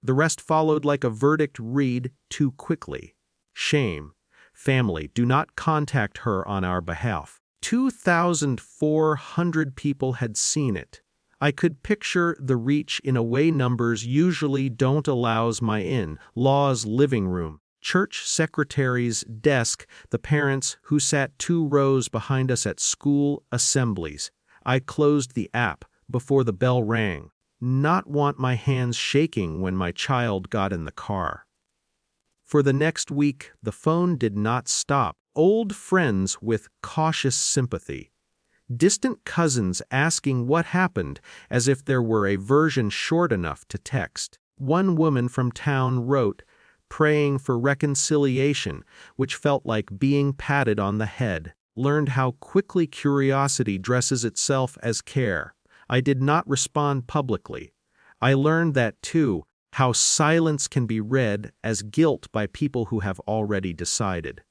The rest followed like a verdict read too quickly. Shame. Family, do not contact her on our behalf. 2,400 people had seen it. I could picture the reach in a way numbers usually don't allows my in-laws' living room, church secretary's desk, the parents who sat 2 rows behind us at school assemblies. I closed the app before the bell rang. Not want my hands shaking when my child got in the car. For the next week, the phone did not stop. Old friends with cautious sympathy. Distant cousins asking what happened as if there were a version short enough to text. One woman from town wrote, praying for reconciliation, which felt like being patted on the head. Learned how quickly curiosity dresses itself as care. I did not respond publicly. I learned that too, how silence can be read as guilt by people who have already decided.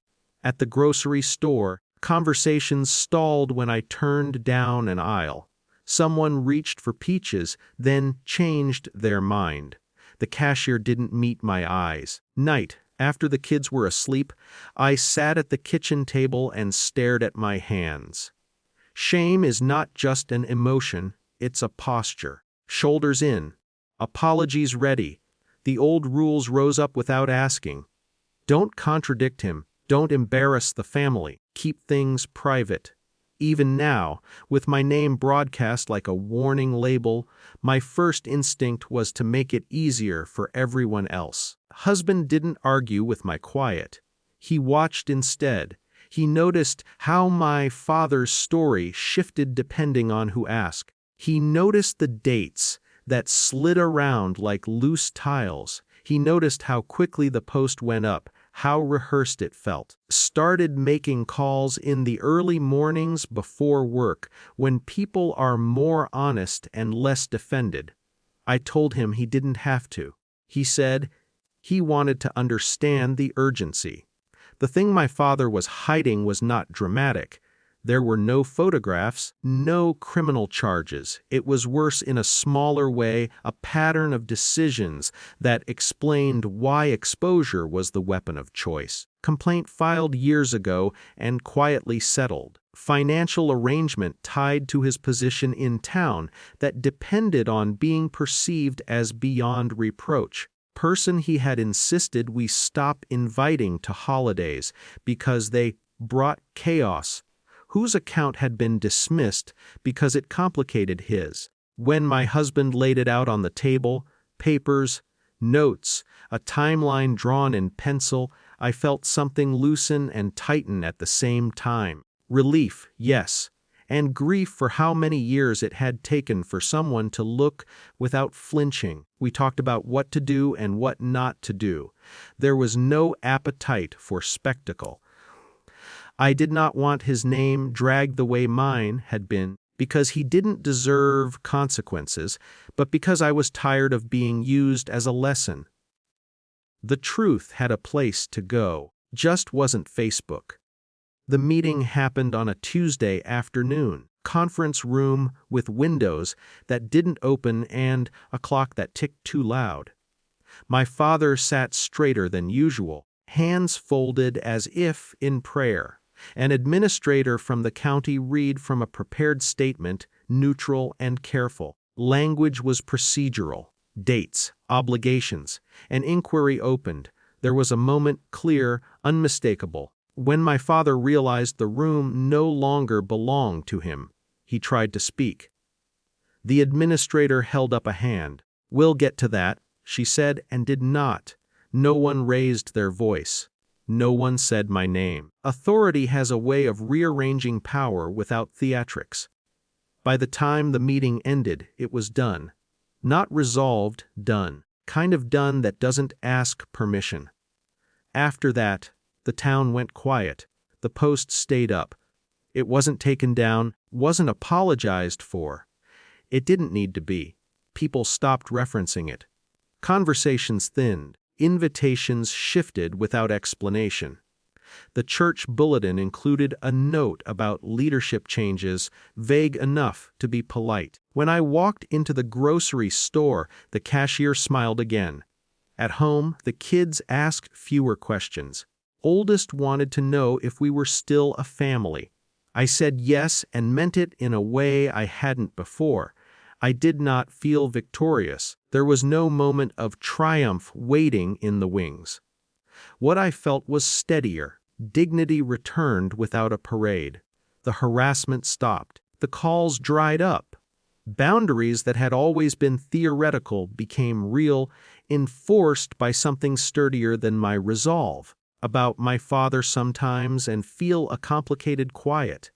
At the grocery store, conversations stalled when I turned down an aisle. Someone reached for peaches, then changed their mind. The cashier didn't meet my eyes. Night, after the kids were asleep, I sat at the kitchen table and stared at my hands. Shame is not just an emotion, it's a posture. Shoulders in. Apologies ready. The old rules rose up without asking. Don't contradict him. Don't embarrass the family. Keep things private. Even now, with my name broadcast like a warning label, my first instinct was to make it easier for everyone else. Husband didn't argue with my quiet. He watched instead. He noticed how my father's story shifted depending on who asked. He noticed the dates that slid around like loose tiles. He noticed how quickly the post went up, how rehearsed it felt. Started making calls in the early mornings before work, when people are more honest and less defended. I told him he didn't have to. He said he wanted to understand the urgency. The thing my father was hiding was not dramatic. There were no photographs, no criminal charges. It was worse in a smaller way, a pattern of decisions that explained why exposure was the weapon of choice. Complaint filed years ago and quietly settled. Financial arrangement tied to his position in town that depended on being perceived as beyond reproach. Person he had insisted we stop inviting to holidays because they brought chaos, whose account had been dismissed because it complicated his. When my husband laid it out on the table, papers, notes, a timeline drawn in pencil, I felt something loosen and tighten at the same time. Relief, yes, and grief for how many years it had taken for someone to look without flinching. We talked about what to do and what not to do. There was no appetite for spectacle. I did not want his name dragged the way mine had been, because he didn't deserve consequences, but because I was tired of being used as a lesson. The truth had a place to go, just wasn't Facebook. The meeting happened on a Tuesday afternoon, conference room with windows that didn't open and a clock that ticked too loud. My father sat straighter than usual, hands folded as if in prayer. An administrator from the county read from a prepared statement, neutral and careful. Language was procedural. Dates, obligations. An inquiry opened. There was a moment clear, unmistakable. When my father realized the room no longer belonged to him, he tried to speak. The administrator held up a hand. "We'll get to that," she said, and did not. No one raised their voice. No one said my name. Authority has a way of rearranging power without theatrics. By the time the meeting ended, it was done. Not resolved, done. Kind of done that doesn't ask permission. After that, the town went quiet. The post stayed up. It wasn't taken down, wasn't apologized for. It didn't need to be. People stopped referencing it. Conversations thinned. Invitations shifted without explanation. The church bulletin included a note about leadership changes, vague enough to be polite. When I walked into the grocery store, the cashier smiled again. At home, the kids asked fewer questions. Oldest wanted to know if we were still a family. I said yes and meant it in a way I hadn't before. I did not feel victorious. There was no moment of triumph waiting in the wings. What I felt was steadier. Dignity returned without a parade. The harassment stopped. The calls dried up. Boundaries that had always been theoretical became real, enforced by something sturdier than my resolve. About my father sometimes and feel a complicated quiet.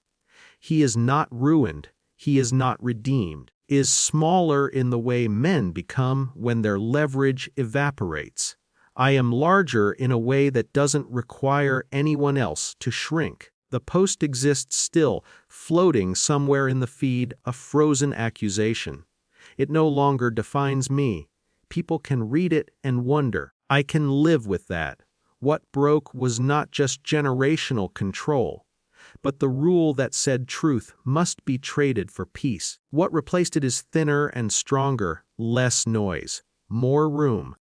He is not ruined, he is not redeemed, is smaller in the way men become when their leverage evaporates. I am larger in a way that doesn't require anyone else to shrink. The post exists still, floating somewhere in the feed, a frozen accusation. It no longer defines me. People can read it and wonder. I can live with that. What broke was not just generational control, but the rule that said truth must be traded for peace. What replaced it is thinner and stronger, less noise, more room.